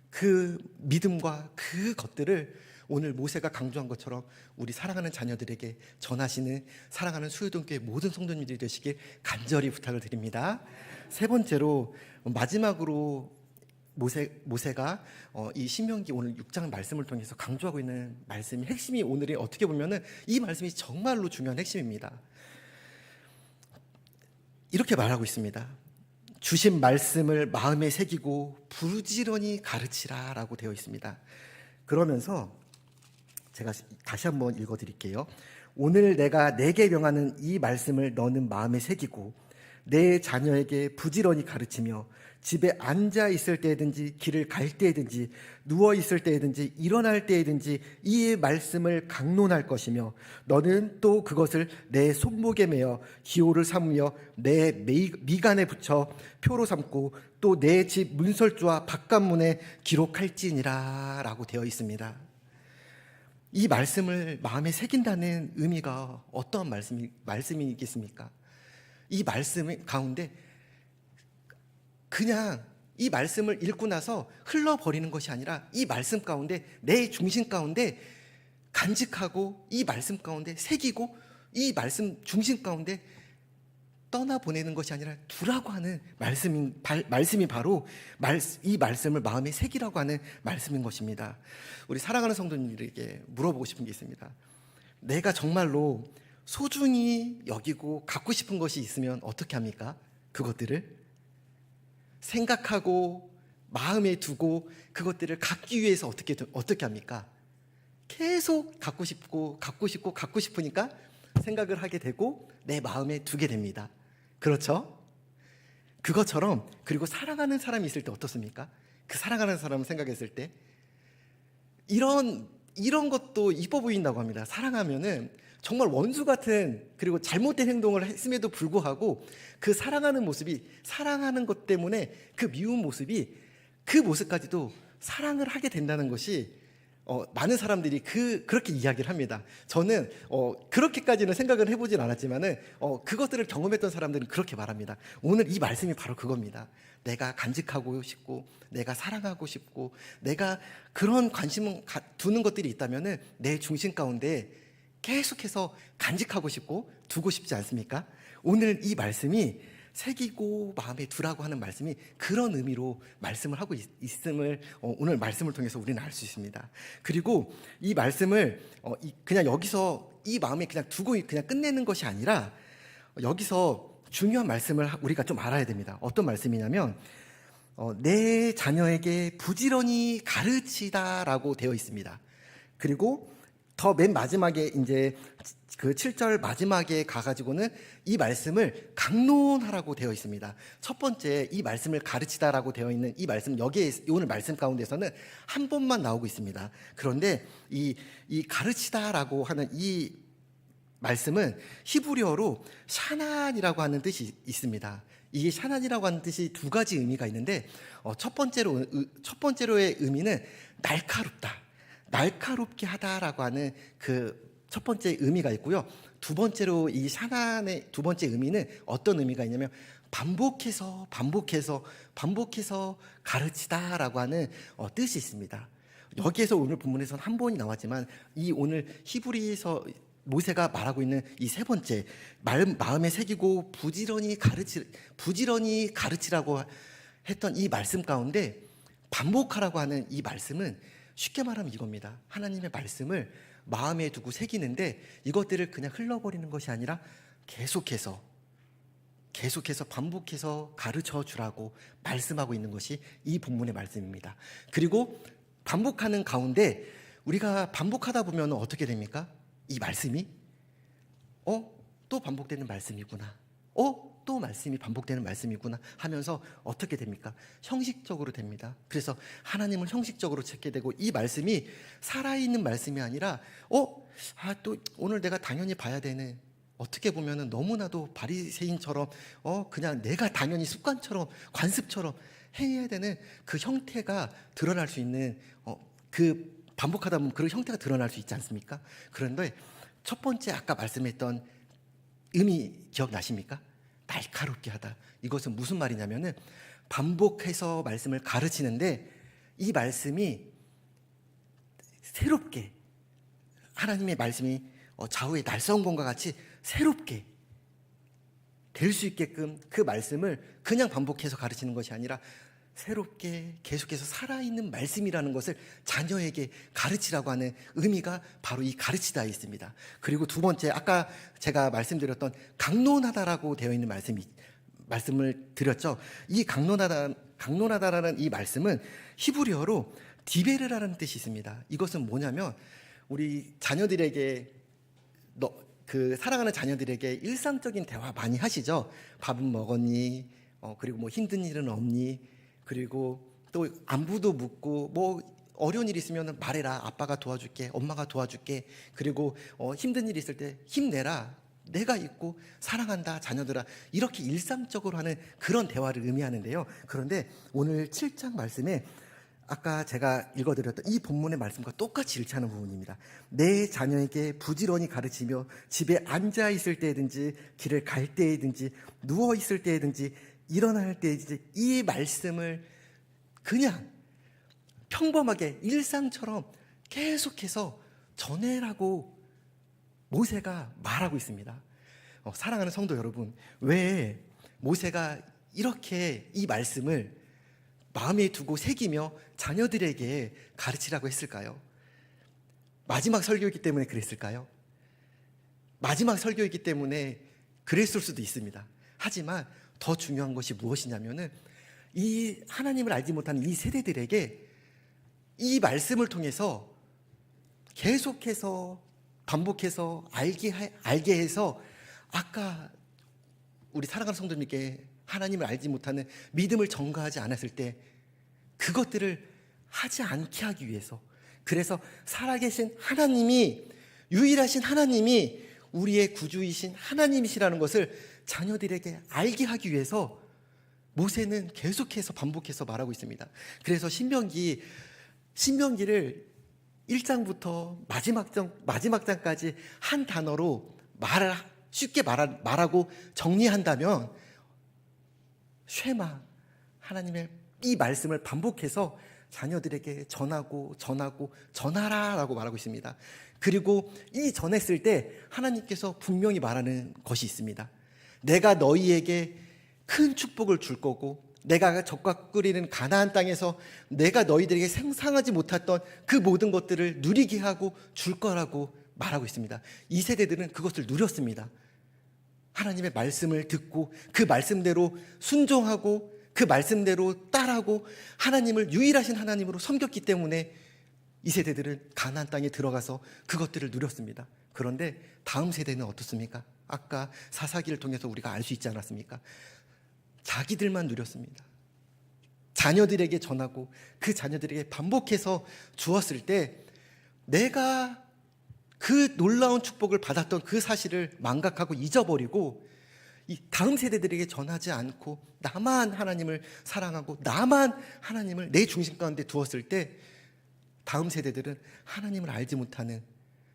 그 믿음과 그 것들을 오늘 모세가 강조한 것처럼 우리 사랑하는 자녀들에게 전하시는 사랑하는 수요동교회 모든 성도님들이 되시길 간절히 부탁을 드립니다. 세 번째로 마지막으로 모세가 이 신명기 오늘 6장 말씀을 통해서 강조하고 있는 말씀이 핵심이 오늘이 어떻게 보면은 이 말씀이 정말로 중요한 핵심입니다. 이렇게 말하고 있습니다. 주신 말씀을 마음에 새기고 부지런히 가르치라 라고 되어 있습니다. 그러면서 제가 다시 한번 읽어드릴게요. 오늘 내가 내게 명하는 이 말씀을 너는 마음에 새기고 내 자녀에게 부지런히 가르치며 집에 앉아 있을 때든지 길을 갈 때든지 누워 있을 때든지 일어날 때든지 이 말씀을 강론할 것이며 너는 또 그것을 내 손목에 매어 기호를 삼으며 내 미간에 붙여 표로 삼고 또 내 집 문설주와 바깥문에 기록할지니라 라고 되어 있습니다. 이 말씀을 마음에 새긴다는 의미가 어떠한 말씀이겠습니까? 이 말씀 가운데 그냥 이 말씀을 읽고 나서 흘러버리는 것이 아니라 이 말씀 가운데 내 중심 가운데 간직하고 이 말씀 가운데 새기고 이 말씀 중심 가운데 떠나보내는 것이 아니라 두라고 하는 말씀이 바로 이 말씀을 마음에 새기라고 하는 말씀인 것입니다. 우리 사랑하는 성도님들에게 물어보고 싶은 게 있습니다. 내가 정말로 소중히 여기고 갖고 싶은 것이 있으면 어떻게 합니까? 그것들을 생각하고 마음에 두고 그것들을 갖기 위해서 어떻게 합니까? 계속 갖고 싶으니까 생각을 하게 되고 내 마음에 두게 됩니다. 그렇죠? 그것처럼 그리고 사랑하는 사람이 있을 때 어떻습니까? 그 사랑하는 사람을 생각했을 때 이런 것도 이뻐 보인다고 합니다. 사랑하면은 정말 원수 같은 그리고 잘못된 행동을 했음에도 불구하고 그 사랑하는 모습이 사랑하는 것 때문에 그 미운 모습이 그 모습까지도 사랑을 하게 된다는 것이 많은 사람들이 그렇게 이야기를 합니다. 저는 그렇게까지는 생각을 해보진 않았지만은 그것들을 경험했던 사람들은 그렇게 말합니다. 오늘 이 말씀이 바로 그겁니다. 내가 간직하고 싶고 내가 사랑하고 싶고 내가 그런 관심을 두는 것들이 있다면은 내 중심 가운데 계속해서 간직하고 싶고 두고 싶지 않습니까? 오늘 이 말씀이 새기고 마음에 두라고 하는 말씀이 그런 의미로 말씀을 하고 있음을 오늘 말씀을 통해서 우리는 알 수 있습니다. 그리고 이 말씀을 그냥 여기서 이 마음에 그냥 두고 그냥 끝내는 것이 아니라 여기서 중요한 말씀을 우리가 좀 알아야 됩니다. 어떤 말씀이냐면 내 자녀에게 부지런히 가르치다라고 되어 있습니다. 그리고 더 맨 마지막에 이제 그 7절 마지막에 가가지고는 이 말씀을 강론하라고 되어 있습니다. 첫 번째 이 말씀을 가르치다라고 되어 있는 이 말씀 여기에 오늘 말씀 가운데서는 한 번만 나오고 있습니다. 그런데 이 가르치다라고 하는 이 말씀은 히브리어로 샤난이라고 하는 뜻이 있습니다. 이게 샤난이라고 하는 뜻이 두 가지 의미가 있는데 첫 번째로의 의미는 날카롭게 하다라고 하는 그 첫 번째 의미가 있고요. 두 번째로 이 샤난의 두 번째 의미는 어떤 의미가 있냐면 반복해서 가르치다라고 하는 뜻이 있습니다. 여기에서 오늘 본문에서는 한 번이 나왔지만 이 오늘 히브리서 모세가 말하고 있는 이 세 번째 마음에 새기고 부지런히 가르치라고 했던 이 말씀 가운데 반복하라고 하는 이 말씀은 쉽게 말하면 이겁니다. 하나님의 말씀을 마음에 두고 새기는데 이것들을 그냥 흘러버리는 것이 아니라 계속해서 반복해서 가르쳐 주라고 말씀하고 있는 것이 이 본문의 말씀입니다. 그리고 반복하는 가운데 우리가 반복하다 보면 어떻게 됩니까? 이 말씀이 또 반복되는 말씀이구나. 또 말씀이 반복되는 말씀이구나 하면서 어떻게 됩니까? 형식적으로 됩니다. 그래서 하나님을 형식적으로 찾게 되고 이 말씀이 살아있는 말씀이 아니라 또 오늘 내가 당연히 봐야 되는 어떻게 보면은 너무나도 바리새인처럼 그냥 내가 당연히 습관처럼 관습처럼 해야 되는 그 형태가 드러날 수 있는 그 반복하다 보면 그런 형태가 드러날 수 있지 않습니까? 그런데 첫 번째 아까 말씀했던 의미 기억나십니까? 날카롭게 하다. 이것은 무슨 말이냐면은 반복해서 말씀을 가르치는데 이 말씀이 새롭게 하나님의 말씀이 좌우의 날싸운 검과 같이 새롭게 될 수 있게끔 그 말씀을 그냥 반복해서 가르치는 것이 아니라 새롭게 계속해서 살아있는 말씀이라는 것을 자녀에게 가르치라고 하는 의미가 바로 이 가르치다에 있습니다. 그리고 두 번째 아까 제가 말씀드렸던 강론하다라고 되어 있는 말씀을 드렸죠. 이 강론하다라는 이 말씀은 히브리어로 디베르라는 뜻이 있습니다. 이것은 뭐냐면 우리 자녀들에게 그 사랑하는 자녀들에게 일상적인 대화 많이 하시죠. 밥은 먹었니? 그리고 뭐 힘든 일은 없니? 그리고 또 안부도 묻고 뭐 어려운 일 있으면 말해라. 아빠가 도와줄게. 엄마가 도와줄게. 그리고 힘든 일 있을 때 힘내라. 내가 있고 사랑한다 자녀들아. 이렇게 일상적으로 하는 그런 대화를 의미하는데요. 그런데 오늘 7장 말씀에 아까 제가 읽어드렸던 이 본문의 말씀과 똑같이 일치하는 부분입니다. 내 자녀에게 부지런히 가르치며 집에 앉아 있을 때든지 길을 갈 때든지 누워 있을 때든지 일어날 때든지 이 말씀을 그냥 평범하게 일상처럼 계속해서 전해라고 모세가 말하고 있습니다. 사랑하는 성도 여러분, 왜 모세가 이렇게 이 말씀을 마음에 두고 새기며 자녀들에게 가르치라고 했을까요? 마지막 설교이기 때문에 그랬을까요? 마지막 설교이기 때문에 그랬을 수도 있습니다. 하지만 더 중요한 것이 무엇이냐면은 이 하나님을 알지 못하는 이 세대들에게 이 말씀을 통해서 계속해서 반복해서 알게 해서 아까 우리 사랑하는 성도님께 하나님을 알지 못하는 믿음을 전가하지 않았을 때 그것들을 하지 않게 하기 위해서, 그래서 살아계신 하나님이, 유일하신 하나님이 우리의 구주이신 하나님이시라는 것을 자녀들에게 알게 하기 위해서 모세는 계속해서 반복해서 말하고 있습니다. 그래서 신명기를 1장부터 마지막 장까지 한 단어로 쉽게 말하고 정리한다면 쉐마, 하나님의 이 말씀을 반복해서 자녀들에게 전하라라고 말하고 있습니다. 그리고 이 전했을 때 하나님께서 분명히 말하는 것이 있습니다. 내가 너희에게 큰 축복을 줄 거고 내가 적과 끓이는 가나안 땅에서 내가 너희들에게 상상하지 못했던 그 모든 것들을 누리게 하고 줄 거라고 말하고 있습니다. 이 세대들은 그것을 누렸습니다. 하나님의 말씀을 듣고 그 말씀대로 순종하고 그 말씀대로 따라하고 하나님을 유일하신 하나님으로 섬겼기 때문에 이 세대들은 가나안 땅에 들어가서 그것들을 누렸습니다. 그런데 다음 세대는 어떻습니까? 아까 사사기를 통해서 우리가 알 수 있지 않았습니까? 자기들만 누렸습니다. 자녀들에게 전하고 그 자녀들에게 반복해서 주었을 때 내가 그 놀라운 축복을 받았던 그 사실을 망각하고 잊어버리고 이 다음 세대들에게 전하지 않고 나만 하나님을 사랑하고 나만 하나님을 내 중심 가운데 두었을 때 다음 세대들은 하나님을 알지 못하는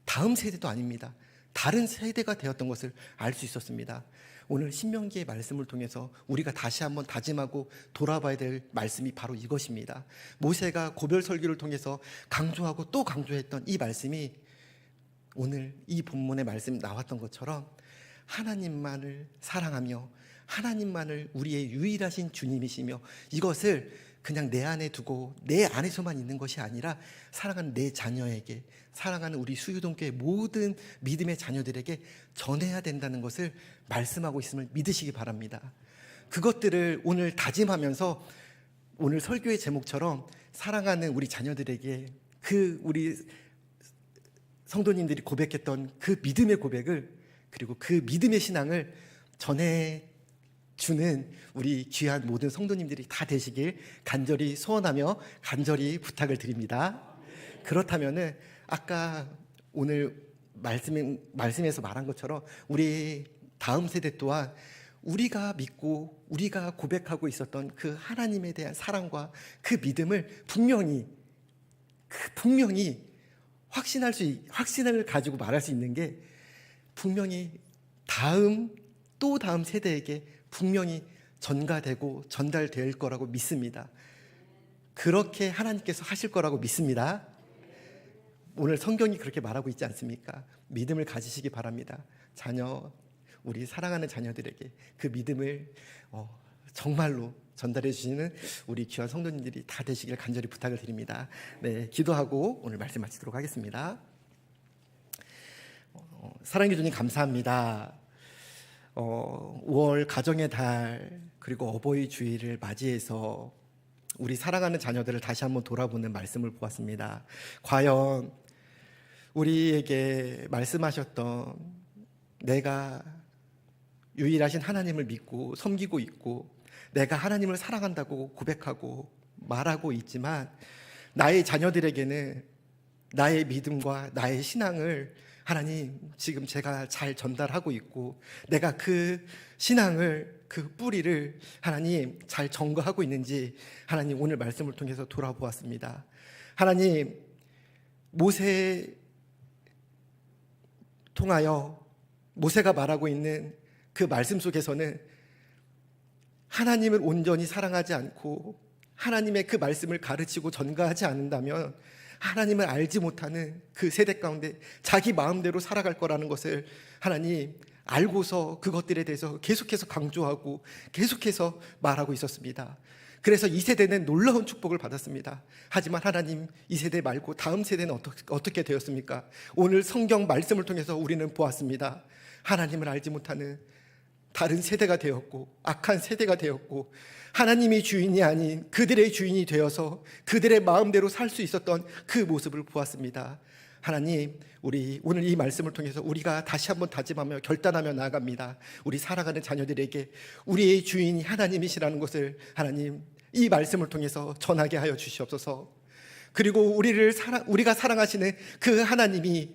다음 세대도 아닙니다. 다른 세대가 되었던 것을 알 수 있었습니다. 오늘 신명기의 말씀을 통해서 우리가 다시 한번 다짐하고 돌아봐야 될 말씀이 바로 이것입니다. 모세가 고별 설교를 통해서 강조하고 또 강조했던 이 말씀이 오늘 이 본문의 말씀 나왔던 것처럼 하나님만을 사랑하며 하나님만을 우리의 유일하신 주님이시며 이것을 그냥 내 안에 두고 내 안에서만 있는 것이 아니라 사랑하는 내 자녀에게, 사랑하는 우리 수유동교의 모든 믿음의 자녀들에게 전해야 된다는 것을 말씀하고 있음을 믿으시기 바랍니다. 그것들을 오늘 다짐하면서 오늘 설교의 제목처럼 사랑하는 우리 자녀들에게 그 우리 성도님들이 고백했던 그 믿음의 고백을, 그리고 그 믿음의 신앙을 전해주는 우리 귀한 모든 성도님들이 다 되시길 간절히 소원하며 간절히 부탁을 드립니다. 그렇다면은 아까 오늘 말씀에서 말한 것처럼 우리 다음 세대 또한 우리가 믿고 우리가 고백하고 있었던 그 하나님에 대한 사랑과 그 믿음을 분명히 확신을 가지고 말할 수 있는 게 분명히 또 다음 세대에게 분명히 전가되고 전달될 거라고 믿습니다. 그렇게 하나님께서 하실 거라고 믿습니다. 오늘 성경이 그렇게 말하고 있지 않습니까? 믿음을 가지시기 바랍니다. 우리 사랑하는 자녀들에게 그 믿음을 정말로 전달해 주시는 우리 귀한 성도님들이 다 되시길 간절히 부탁을 드립니다. 네, 기도하고 오늘 말씀 마치도록 하겠습니다. 사랑해 주님 감사합니다. 5월 가정의 달 그리고 어버이 주일을 맞이해서 우리 사랑하는 자녀들을 다시 한번 돌아보는 말씀을 보았습니다. 과연 우리에게 말씀하셨던 내가 유일하신 하나님을 믿고 섬기고 있고 내가 하나님을 사랑한다고 고백하고 말하고 있지만 나의 자녀들에게는 나의 믿음과 나의 신앙을 하나님 지금 제가 잘 전달하고 있고 내가 그 신앙을 그 뿌리를 하나님 잘 점거하고 있는지 하나님 오늘 말씀을 통해서 돌아보았습니다. 하나님 모세 통하여 모세가 말하고 있는 그 말씀 속에서는 하나님을 온전히 사랑하지 않고 하나님의 그 말씀을 가르치고 전가하지 않는다면 하나님을 알지 못하는 그 세대 가운데 자기 마음대로 살아갈 거라는 것을 하나님 알고서 그것들에 대해서 계속해서 강조하고 계속해서 말하고 있었습니다. 그래서 이 세대는 놀라운 축복을 받았습니다. 하지만 하나님 이 세대 말고 다음 세대는 어떻게 되었습니까? 오늘 성경 말씀을 통해서 우리는 보았습니다. 하나님을 알지 못하는 다른 세대가 되었고 악한 세대가 되었고 하나님이 주인이 아닌 그들의 주인이 되어서 그들의 마음대로 살 수 있었던 그 모습을 보았습니다. 하나님, 우리 오늘 이 말씀을 통해서 우리가 다시 한번 다짐하며 결단하며 나아갑니다. 우리 살아가는 자녀들에게 우리의 주인이 하나님이시라는 것을 하나님 이 말씀을 통해서 전하게 하여 주시옵소서. 그리고 우리가 사랑하시는 그 하나님이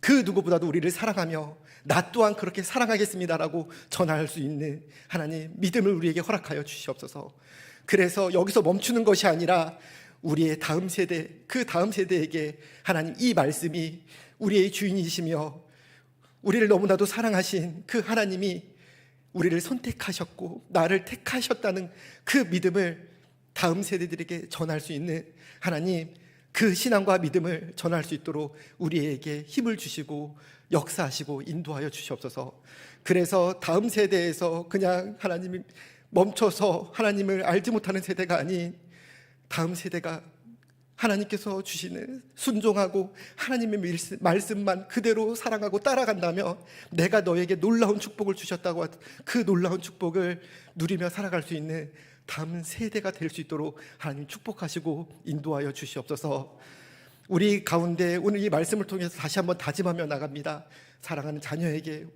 그 누구보다도 우리를 사랑하며 나 또한 그렇게 사랑하겠습니다라고 전할 수 있는 하나님 믿음을 우리에게 허락하여 주시옵소서. 그래서 여기서 멈추는 것이 아니라 우리의 다음 세대, 그 다음 세대에게 하나님 이 말씀이 우리의 주인이시며 우리를 너무나도 사랑하신 그 하나님이 우리를 선택하셨고 나를 택하셨다는 그 믿음을 다음 세대들에게 전할 수 있는 하나님 그 신앙과 믿음을 전할 수 있도록 우리에게 힘을 주시고 역사하시고 인도하여 주시옵소서. 그래서 다음 세대에서 그냥 하나님이 멈춰서 하나님을 알지 못하는 세대가 아닌 다음 세대가 하나님께서 주시는 순종하고 하나님의 말씀만 그대로 사랑하고 따라간다면 내가 너에게 놀라운 축복을 주셨다고 그 놀라운 축복을 누리며 살아갈 수 있는 다음 세대가 될 수 있도록 하나님 축복하시고 인도하여 주시옵소서. 우리 가운데 오늘 이 말씀을 통해서 다시 한번 다짐하며 나갑니다. 사랑하는 자녀에게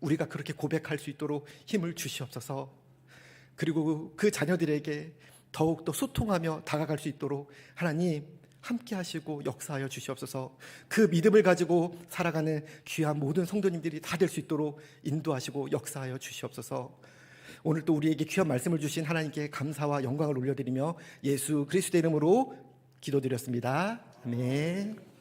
우리가 그렇게 고백할 수 있도록 힘을 주시옵소서. 그리고 그 자녀들에게 더욱더 소통하며 다가갈 수 있도록 하나님 함께 하시고 역사하여 주시옵소서. 그 믿음을 가지고 살아가는 귀한 모든 성도님들이 다 될 수 있도록 인도하시고 역사하여 주시옵소서. 오늘 또 우리에게 귀한 말씀을 주신 하나님께 감사와 영광을 올려드리며 예수 그리스도의 이름으로 기도드렸습니다. 아멘.